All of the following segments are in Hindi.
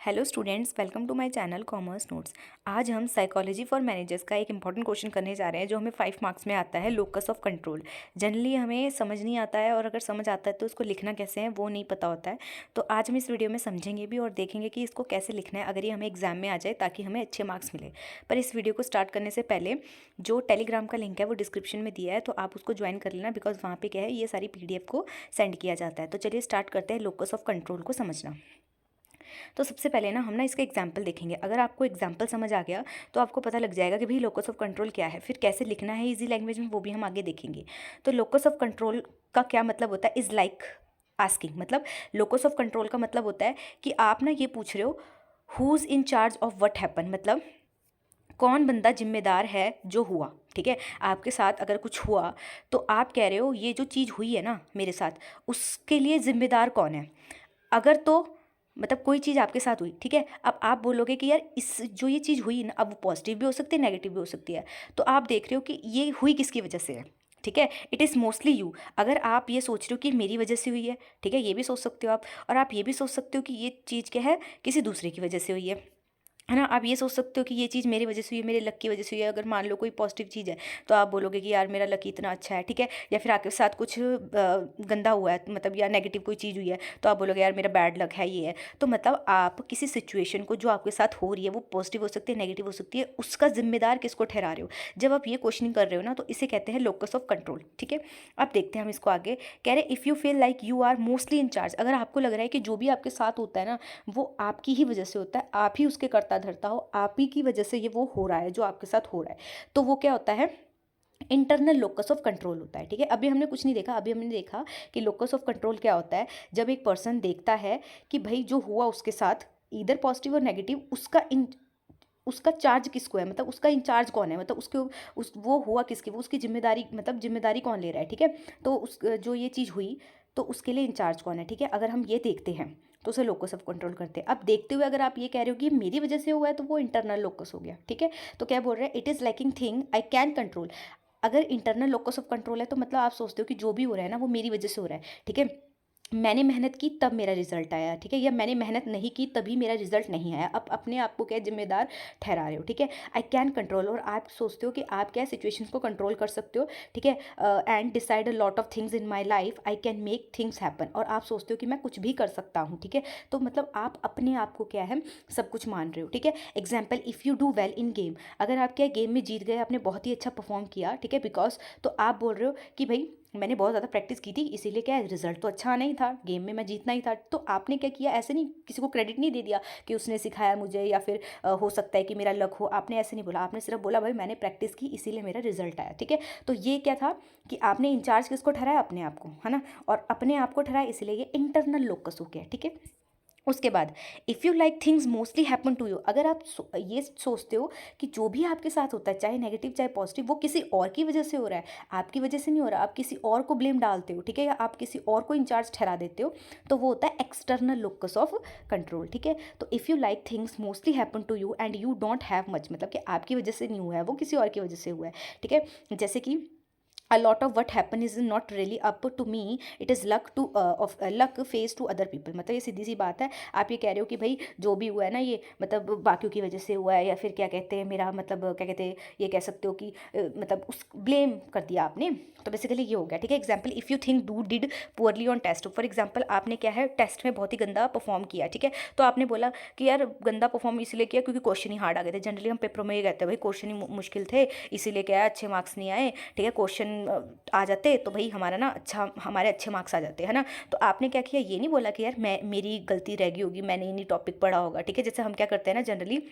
Hello students, welcome to my channel commerce notes. आज हम साइकोलॉजी फॉर मैनेजर्स का एक इंपॉर्टेंट क्वेश्चन करने जा रहे हैं जो हमें 5 मार्क्स में आता है, लोकस ऑफ कंट्रोल। जनरली हमें समझ नहीं आता है, और अगर समझ आता है तो उसको लिखना कैसे है वो नहीं पता होता है। तो आज हम इस वीडियो में समझेंगे भी और देखेंगे कि इसको कैसे लिखना है अगर ये हमें एग्जाम में आ जाए, ताकि हमें अच्छे मार्क्स मिले। पर इस वीडियो को स्टार्ट करने से पहले जो टेलीग्राम का लिंक है वो डिस्क्रिप्शन में दिया है, तो आप उसको ज्वाइन कर लेना, बिकॉज वहाँ पे क्या है, ये सारी PDF को सेंड किया जाता है। तो चलिए स्टार्ट करते हैं लोकस ऑफ कंट्रोल को समझना। तो सबसे पहले ना हम ना इसका एग्जाम्पल देखेंगे। अगर आपको एग्जाम्पल समझ आ गया तो आपको पता लग जाएगा कि भाई लोकस ऑफ कंट्रोल क्या है, फिर कैसे लिखना है इजी लैंग्वेज में, वो भी हम आगे देखेंगे। तो लोकस ऑफ कंट्रोल का क्या मतलब होता है, इज़ लाइक आस्किंग। मतलब लोकस ऑफ कंट्रोल का मतलब होता है कि आप ना ये पूछ रहे हो who's in charge of what happen, मतलब कौन बंदा जिम्मेदार है जो हुआ। ठीक है, आपके साथ अगर कुछ हुआ तो आप कह रहे हो ये जो चीज़ हुई है ना मेरे साथ, उसके लिए जिम्मेदार कौन है। अगर तो मतलब कोई चीज़ आपके साथ हुई, ठीक है, अब आप बोलोगे कि यार इस जो ये चीज़ हुई ना, अब वो पॉजिटिव भी हो सकती है, नेगेटिव भी हो सकती है। तो आप देख रहे हो कि ये हुई किसकी वजह से है। ठीक है, इट इज़ मोस्टली यू। अगर आप ये सोच रहे हो कि मेरी वजह से हुई है, ठीक है, ये भी सोच सकते हो आप। और आप ये भी सोच सकते हो कि ये चीज़ क्या है, किसी दूसरे की वजह से हुई है ना। आप ये सोच सकते हो कि ये चीज़ मेरी वजह से हुई है, मेरे लक की वजह से हुई है। अगर मान लो कोई पॉजिटिव चीज़ है तो आप बोलोगे कि यार मेरा लक इतना अच्छा है, ठीक है। या फिर आपके साथ कुछ गंदा हुआ है, मतलब या नेगेटिव कोई चीज़ हुई है, तो आप बोलोगे यार मेरा बैड लक है, ये है। तो मतलब आप किसी सिचुएशन को जो आपके साथ हो रही है वो पॉजिटिव हो सकती है, नेगेटिव हो सकती है, उसका जिम्मेदार किसको ठहरा रहे हो। जब आप ये क्वेश्चनिंग कर रहे हो ना, तो इसे कहते हैं लोकस ऑफ कंट्रोल। ठीक है, अब देखते हैं हम इसको आगे। कह रहे if you feel like you are mostly in charge. अगर आपको लग रहा है कि जो भी आपके साथ होता है ना, वो आपकी ही वजह से होता है, आप ही उसके कर्ता धर्ता हो, आप ही की वजह से ये वो हो रहा है जो आपके साथ हो रहा है, तो वो क्या होता है, इंटरनल लोकस ऑफ कंट्रोल होता है। ठीक है, अभी हमने कुछ नहीं देखा, अभी हमने देखा कि लोकस ऑफ कंट्रोल क्या होता है। जब एक पर्सन देखता है कि भाई जो हुआ उसके साथ, इधर पॉजिटिव और नेगेटिव, उसका चार्ज किसको है, मतलब उसका इंचार्ज कौन है, मतलब उसके उस वो हुआ किसकी, वो उसकी जिम्मेदारी, मतलब जिम्मेदारी कौन ले रहा है। ठीक है, तो उस जो ये चीज़ हुई तो उसके लिए इंचार्ज कौन है। ठीक है, अगर हम ये देखते हैं तो उसे लोकस ऑफ कंट्रोल करते हैं। अब देखते हुए अगर आप ये कह रहे हो कि मेरी वजह से हुआ है, तो वो इंटरनल लोकस हो गया। ठीक है, तो क्या बोल रहे हैं, it is liking thing I can control. अगर इंटरनल लोकस ऑफ कंट्रोल है तो मतलब आप सोचते हो कि जो भी हो रहा है ना वो मेरी वजह से हो रहा है। ठीक है, मैंने मेहनत की तब मेरा रिजल्ट आया, ठीक है, या मैंने मेहनत नहीं की तभी मेरा रिजल्ट नहीं आया। अब अपने आप को क्या जिम्मेदार ठहरा रहे हो। ठीक है, आई कैन कंट्रोल, और आप सोचते हो कि आप क्या सिचुएशंस को कंट्रोल कर सकते हो। ठीक है, and decide a lot of things in my life, I can make things happen. और आप सोचते हो कि मैं कुछ भी कर सकता हूँ। ठीक है, तो मतलब आप अपने आप को क्या है, सब कुछ मान रहे हो। ठीक है, example, if you do well in game. अगर आप क्या गेम में जीत गए, आपने बहुत ही अच्छा परफॉर्म किया, ठीक है, बिकॉज, तो आप बोल रहे हो कि भाई मैंने बहुत ज़्यादा प्रैक्टिस की थी, इसीलिए क्या है, रिजल्ट तो अच्छा आना ही था, गेम में मैं जीतना ही था। तो आपने क्या किया, ऐसे नहीं, किसी को क्रेडिट नहीं दे दिया कि उसने सिखाया मुझे, या फिर हो सकता है कि मेरा लक हो। आपने ऐसे नहीं बोला, आपने सिर्फ बोला भाई मैंने प्रैक्टिस की इसीलिए मेरा रिजल्ट आया। ठीक है, तो ये क्या था कि आपने इंचार्ज किसको ठहराया, अपने आप को, है ना। और अपने आप को ठहराया इसलिए ये इंटरनल लोकस हो गया। ठीक है, उसके बाद, if you like things mostly happen to you. अगर आप ये सोचते हो कि जो भी आपके साथ होता है, चाहे नेगेटिव चाहे पॉजिटिव, वो किसी और की वजह से हो रहा है, आपकी वजह से नहीं हो रहा, आप किसी और को ब्लेम डालते हो, ठीक है, या आप किसी और को इंचार्ज ठहरा देते हो, तो वो होता है एक्सटर्नल लोकस ऑफ कंट्रोल। ठीक है, तो if you like things mostly happen to you and you don't have much, मतलब कि आपकी वजह से नहीं हुआ है, वो किसी और की वजह से हुआ है। ठीक है, जैसे कि a lot of what happen is not really up to me, it is luck to of luck face to other people। मतलब ये सीधी सी बात है, आप ये कह रहे हो कि भाई जो भी हुआ है ना, ये मतलब बाकियों की वजह से हुआ है, या फिर क्या कहते हैं, मेरा मतलब क्या कहते हैं, ये कह सकते हो कि मतलब उस ब्लेम कर दिया आपने। तो बेसिकली ये हो गया। ठीक है, example, if you think do did poorly on test. For example, आपने क्या है, टेस्ट में बहुत ही गंदा परफॉर्म किया। ठीक है, तो आपने बोला कि यार गंदा परफॉर्म इसलिए किया क्योंकि क्वेश्चन ही हार्ड आ गए थे। जनरली हम पेपरों में ये कहते हैं भाई क्वेश्चन ही मुश्किल थे, इसीलिए क्या है अच्छे मार्क्स नहीं आए। ठीक है, क्वेश्चन आ जाते तो भाई हमारा ना अच्छा, हमारे अच्छे मार्क्स आ जाते, है ना। तो आपने क्या किया, ये नहीं बोला कि यार मैं मेरी गलती रह गई होगी, मैंने ये नहीं टॉपिक पढ़ा होगा। ठीक है, जैसे हम क्या करते हैं ना, जनरली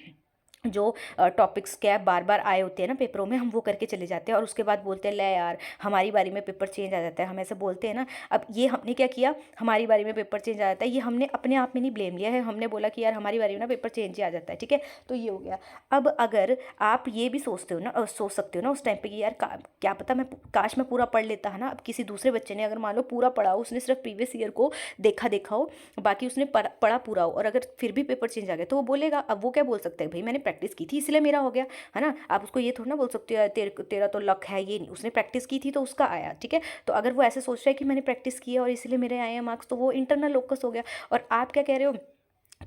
जो टॉपिक्स क्या बार बार आए होते हैं ना पेपरों में, हम वो करके चले जाते हैं और उसके बाद बोलते हैं ले यार हमारी बारी में पेपर चेंज आ जाता है, हम ऐसे बोलते हैं ना। अब ये हमने क्या किया, हमारी बारी में पेपर चेंज आ जाता है, ये हमने अपने आप में नहीं ब्लेम लिया है, हमने बोला कि यार हमारी बारी में ना पेपर चेंज ही आ जाता है। ठीक है, तो ये हो गया। अब अगर आप ये भी सोचते हो ना, सोच सकते हो ना उस टाइम पे कि यार क्या पता मैं, काश मैं पूरा पढ़ लेता, है ना। अब किसी दूसरे बच्चे ने अगर मान लो पूरा पढ़ा हो, उसने सिर्फ प्रीवियस ईयर को देखा हो, बाकी उसने पढ़ा पूरा हो, और अगर फिर भी पेपर चेंज आ गया तो वो बोलेगा, अब वो क्या बोल सकता है, भाई मैंने प्रैक्टिस की थी इसलिए मेरा हो गया, है ना। आप उसको ये थोड़ा ना बोल सकते हो यार तेरा तो लक है, ये नहीं, उसने प्रैक्टिस की थी तो उसका आया। ठीक है, तो अगर वो ऐसे सोच रहा है कि मैंने प्रैक्टिस की है और इसलिए मेरे आए हैं मार्क्स, तो वो इंटरनल लोकस हो गया। और आप क्या कह रहे हो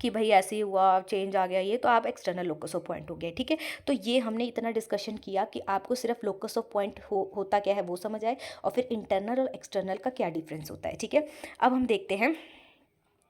कि भाई ऐसे ही हुआ, चेंज आ गया ये, तो आप एक्सटर्नल लोकस ऑफ पॉइंट हो गए। ठीक है, तो ये हमने इतना डिस्कशन किया कि आपको सिर्फ लोकस ऑफ पॉइंट होता क्या है वो समझ आए, और फिर इंटरनल और एक्सटर्नल का क्या डिफरेंस होता है। ठीक है, अब हम देखते हैं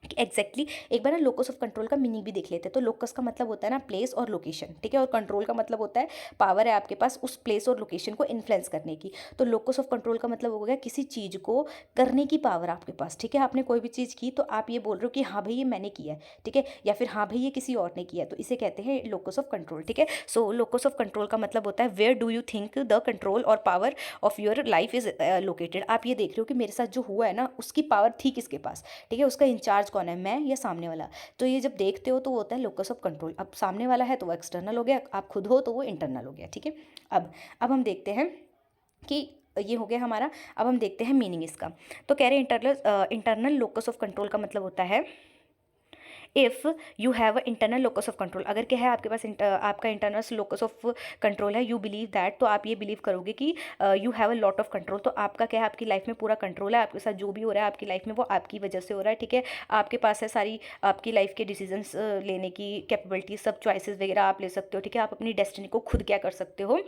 कि एग्जैक्टली एक बार ना लोकस ऑफ कंट्रोल का मीनिंग भी देख लेते हैं। तो लोकस का मतलब होता है ना प्लेस और लोकेशन, ठीक है, और कंट्रोल का मतलब होता है पावर है आपके पास उस प्लेस और लोकेशन को इन्फ्लुएंस करने की। तो लोकस ऑफ कंट्रोल का मतलब हो गया किसी चीज़ को करने की पावर आपके पास। ठीक है, आपने कोई भी चीज़ की तो आप ये बोल रहे हो कि हाँ भाई ये मैंने किया है, ठीक है, या फिर हाँ भाई ये किसी और ने किया है, तो इसे कहते हैं लोकस ऑफ कंट्रोल। ठीक है, सो लोकस ऑफ कंट्रोल का मतलब होता है where do you think the control और power of your life is located. आप ये देख रहे हो कि मेरे साथ जो हुआ है ना उसकी पावर थी किसके पास, ठीक है, उसका इंचार्ज कौन है, मैं या सामने वाला। तो ये जब देखते हो तो वो होता है लोकस ऑफ कंट्रोल। अब सामने वाला है तो वो एक्सटर्नल हो गया, आप खुद हो तो वो इंटरनल हो गया। ठीक है, अब हम देखते हैं कि ये हो गया हमारा। अब हम देखते हैं मीनिंग इसका। तो कह रहे हैं इंटरनल लोकस ऑफ कंट्रोल का मतलब होता है if you have a internal locus of control. अगर क्या है आपके पास आपका इंटरनल लोकस ऑफ कंट्रोल है, यू बिलीव दैट, तो आप ये बिलीव करोगे कि you have a lot of control. तो आपका क्या है, आपकी लाइफ में पूरा कंट्रोल है, आपके साथ जो भी हो रहा है आपकी लाइफ में वो आपकी वजह से हो रहा है। ठीक है, आपके पास है सारी आपकी लाइफ के डिसीजंस लेने की कैपेबिलिटी, सब चॉइसेस वगैरह आप ले सकते हो। ठीक है, आप अपनी डेस्टिनी को खुद क्या कर सकते हो,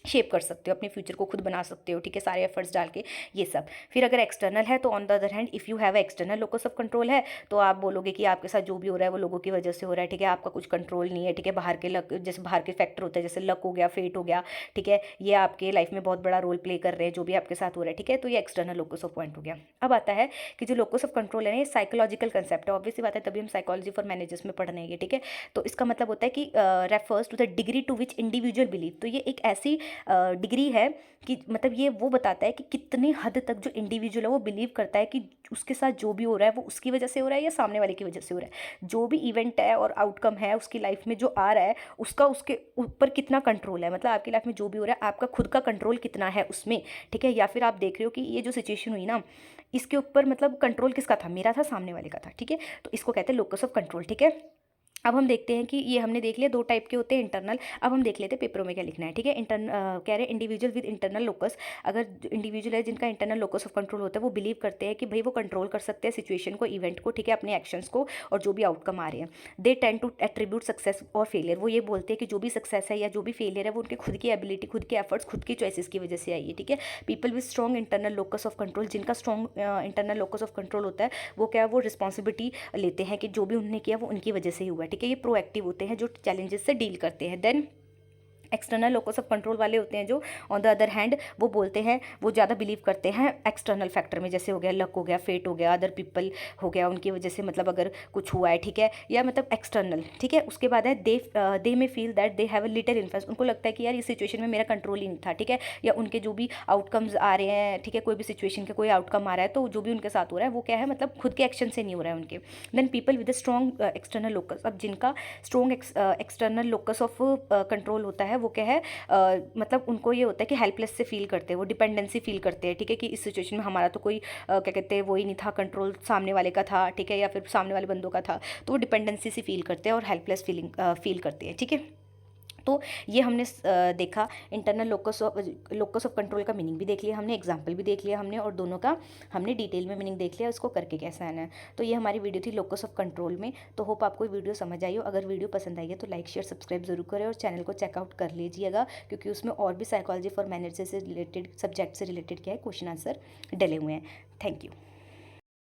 शेप कर सकते हो, अपने फ्यूचर को खुद बना सकते हो। ठीक है, सारे एफर्ट्स डाल के ये सब। फिर अगर एक्सटर्नल है तो on the other hand if you have external locus of control है तो आप बोलोगे कि आपके साथ जो भी हो रहा है वो लोगों की वजह से हो रहा है। ठीक है, आपका कुछ कंट्रोल नहीं है। ठीक है, बाहर के लक, जैसे बाहर के फैक्टर होते हैं, जैसे लक हो गया, फेट हो गया, ठीक है, ये आपके लाइफ में बहुत बड़ा रोल प्ले कर रहे हैं जो भी आपके साथ हो रहा है। ठीक है, तो ये एक्सटर्नल लोकस ऑफ पॉइंट हो गया। अब आता है कि जो लोकस ऑफ कंट्रोल है ना, ये साइकोलॉजिकल कंसेप्ट है। ऑब्वियसली बात है, तभी हम साइकोलॉजी फॉर मैनेजर्स में पढ़ने हैं। ठीक है, तो इसका मतलब होता है कि refers to the degree to which individual believe. तो ये एक ऐसी डिग्री है कि मतलब ये वो बताता है कि कितनी हद तक जो इंडिविजुअल है वो बिलीव करता है कि उसके साथ जो भी हो रहा है वो उसकी वजह से हो रहा है या सामने वाले की वजह से हो रहा है। जो भी इवेंट है और आउटकम है उसकी लाइफ में जो आ रहा है उसका उसके ऊपर कितना कंट्रोल है, मतलब आपकी लाइफ में जो भी हो रहा है आपका खुद का कंट्रोल कितना है उसमें। ठीक है, या फिर आप देख रहे हो कि ये जो सिचुएशन हुई ना इसके ऊपर मतलब कंट्रोल किसका था, मेरा था, सामने वाले का था। ठीक है, तो इसको कहते हैं लोकस ऑफ कंट्रोल। ठीक है, अब हम देखते हैं कि ये हमने देख लिया दो टाइप के होते हैं इंटरनल। अब हम देख लेते हैं पेपरों में क्या लिखना है। ठीक है, कह रहे हैं इंडिविजुअल विद इंटरनल लोकस। अगर इंडिविजुअल है जिनका इंटरनल लोकस ऑफ कंट्रोल होता है वो बिलीव करते हैं कि भाई वो कंट्रोल कर सकते हैं सिचुएशन को, इवेंट को, ठीक है, अपने एक्शंस को और जो भी आउटकम आ रहे हैं। They tend to attribute success और फेलियर। वो ये बोलते हैं कि जो भी सक्सेस है या जो भी फेलियर है वो उनके खुद की एबिलिटी, खुद के एफर्ट्स, खुद की चॉइसेस की वजह से आई है। ठीक है, people with strong internal locus of control, जिनका strong internal locus of control होता है वो क्या है, वो रिस्पॉन्सिबिलिटी लेते हैं कि जो भी उन्होंने किया वो उनकी वजह से ही हुआ है। ठीक है, ये प्रोएक्टिव होते हैं जो चैलेंजेस से डील करते हैं। Then external locus of control वाले होते हैं जो ऑन द अदर हैंड वो बोलते हैं, वो ज़्यादा बिलीव करते हैं एक्सटर्नल फैक्टर में, जैसे हो गया लक, हो गया फेट, हो गया अदर पीपल, हो गया उनकी वजह से, मतलब अगर कुछ हुआ है, ठीक है, या मतलब एक्सटर्नल। ठीक है, उसके बाद है दे में feel that they have a little influence. उनको लगता है कि यार इस सिचुएशन में मेरा कंट्रोल ही नहीं था। ठीक है, या उनके जो भी आउटकम्स आ रहे हैं, ठीक है, कोई भी सिचुएशन का कोई आउटकम आ रहा है तो जो भी उनके साथ हो रहा है वो क्या है, मतलब खुद के एक्शन से नहीं हो रहा है उनके। Then people with strong external locus. अब जिनका strong external locus of control होता है वो क्या है, मतलब उनको ये होता है कि हेल्पलेस से फील करते हैं, वो डिपेंडेंसी फील करते हैं। ठीक है, कि इस सिचुएशन में हमारा तो कोई क्या कहते हैं वो ही नहीं था, कंट्रोल सामने वाले का था। ठीक है, या फिर सामने वाले बंदों का था, तो वो डिपेंडेंसी से फील करते हैं और हेल्पलेस फील करते हैं। ठीक है, तो ये हमने देखा इंटरनल लोकस ऑफ कंट्रोल का मीनिंग भी देख लिया हमने, एग्जाम्पल भी देख लिया हमने, और दोनों का हमने डिटेल में मीनिंग देख लिया, उसको करके कैसा आना है। तो ये हमारी वीडियो थी लोकस ऑफ कंट्रोल में। तो होप आपको वीडियो समझ आई हो। अगर वीडियो पसंद आई है तो लाइक शेयर सब्सक्राइब जरूर करें और चैनल को चेकआउट कर लीजिएगा, क्योंकि उसमें और भी साइकोलॉजी फॉर मैनेजर से रिलेटेड, सब्जेक्ट से रिलेटेड क्या है क्वेश्चन आंसर डले हुए हैं। Thank you.